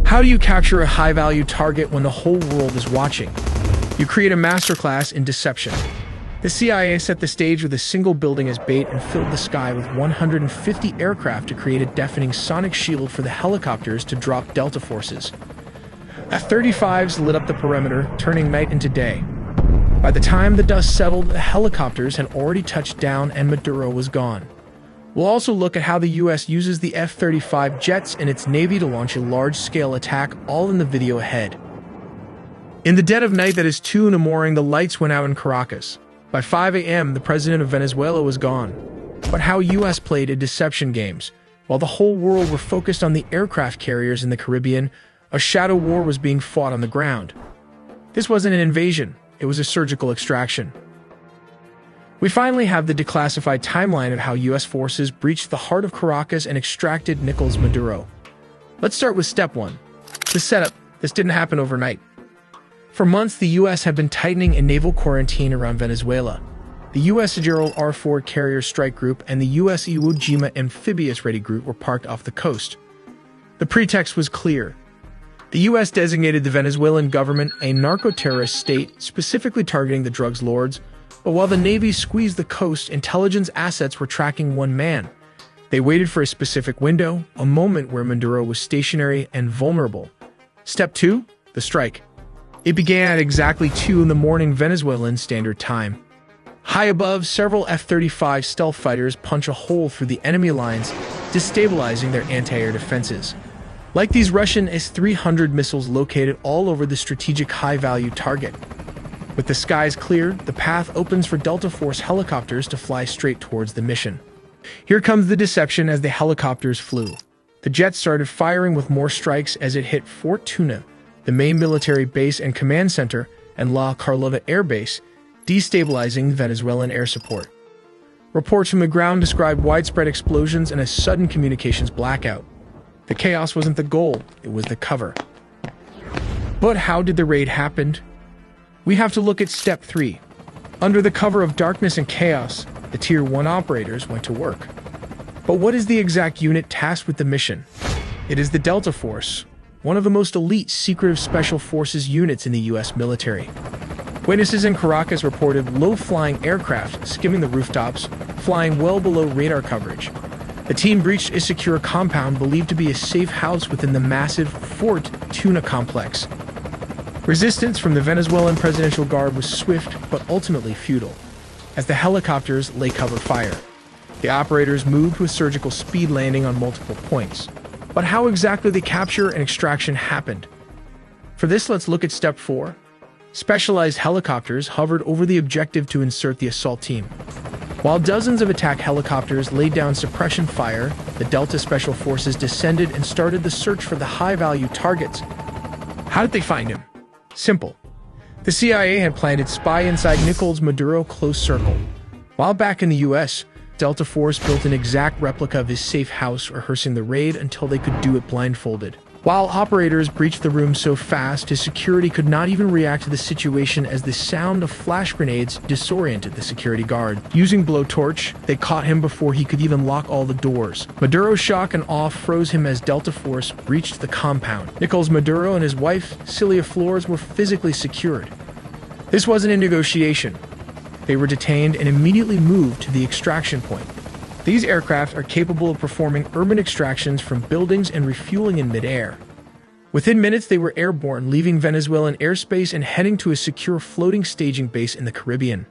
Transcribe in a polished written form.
How do you capture a high-value target when the whole world is watching? You create a masterclass in deception. The CIA set the stage with a single building as bait and filled the sky with 150 aircraft to create a deafening sonic shield for the helicopters to drop Delta forces. F-35s lit up the perimeter, turning night into day. By the time the dust settled, the helicopters had already touched down and Maduro was gone. We'll also look at how the US uses the F-35 jets and its Navy to launch a large-scale attack, all in the video ahead. In the dead of night that is 2 in the morning, the lights went out in Caracas. By 5 a.m., the president of Venezuela was gone. But how US played a deception games. While the whole world were focused on the aircraft carriers in the Caribbean, a shadow war was being fought on the ground. This wasn't an invasion, it was a surgical extraction. We finally have the declassified timeline of how US forces breached the heart of Caracas and extracted Nicolás Maduro. Let's start with step 1. The setup. This didn't happen overnight. For months, the US had been tightening a naval quarantine around Venezuela. The US Gerald R. Ford Carrier Strike Group and the US Iwo Jima Amphibious Ready Group were parked off the coast. The pretext was clear. The US designated the Venezuelan government a narco-terrorist state, specifically targeting the drugs lords, but while the Navy squeezed the coast, intelligence assets were tracking one man. They waited for a specific window, a moment where Maduro was stationary and vulnerable. Step 2. The strike. It began at exactly 2 in the morning Venezuelan Standard Time. High above, several F-35 stealth fighters punch a hole through the enemy lines, destabilizing their anti-air defenses. Like these Russian S-300 missiles located all over the strategic high-value target. With the skies clear, the path opens for Delta Force helicopters to fly straight towards the mission. Here comes the deception as the helicopters flew. The jets started firing with more strikes as it hit Fuerte Tiuna, the main military base and command center, and La Carlota Air Base, destabilizing Venezuelan air support. Reports from the ground described widespread explosions and a sudden communications blackout. The chaos wasn't the goal, it was the cover. But how did the raid happen? We have to look at step 3. Under the cover of darkness and chaos, the Tier 1 operators went to work. But what is the exact unit tasked with the mission? It is the Delta Force, one of the most elite secretive special forces units in the US military. Witnesses in Caracas reported low-flying aircraft skimming the rooftops, flying well below radar coverage. The team breached a secure compound believed to be a safe house within the massive Fuerte Tiuna complex. Resistance from the Venezuelan Presidential Guard was swift but ultimately futile, as the helicopters lay cover fire. The operators moved with surgical speed, landing on multiple points. But how exactly the capture and extraction happened? For this, let's look at step 4. Specialized helicopters hovered over the objective to insert the assault team. While dozens of attack helicopters laid down suppression fire, the Delta Special Forces descended and started the search for the high-value targets. How did they find him? Simple. The CIA had planted spy inside Nicolás Maduro close circle. While back in the US, Delta Force built an exact replica of his safe house, rehearsing the raid until they could do it blindfolded. While operators breached the room so fast, his security could not even react to the situation as the sound of flash grenades disoriented the security guard. Using blowtorch, they caught him before he could even lock all the doors. Maduro's shock and awe froze him as Delta Force breached the compound. Nicolás Maduro and his wife, Celia Flores, were physically secured. This wasn't a negotiation. They were detained and immediately moved to the extraction point. These aircraft are capable of performing urban extractions from buildings and refueling in midair. Within minutes, they were airborne, leaving Venezuelan airspace and heading to a secure floating staging base in the Caribbean.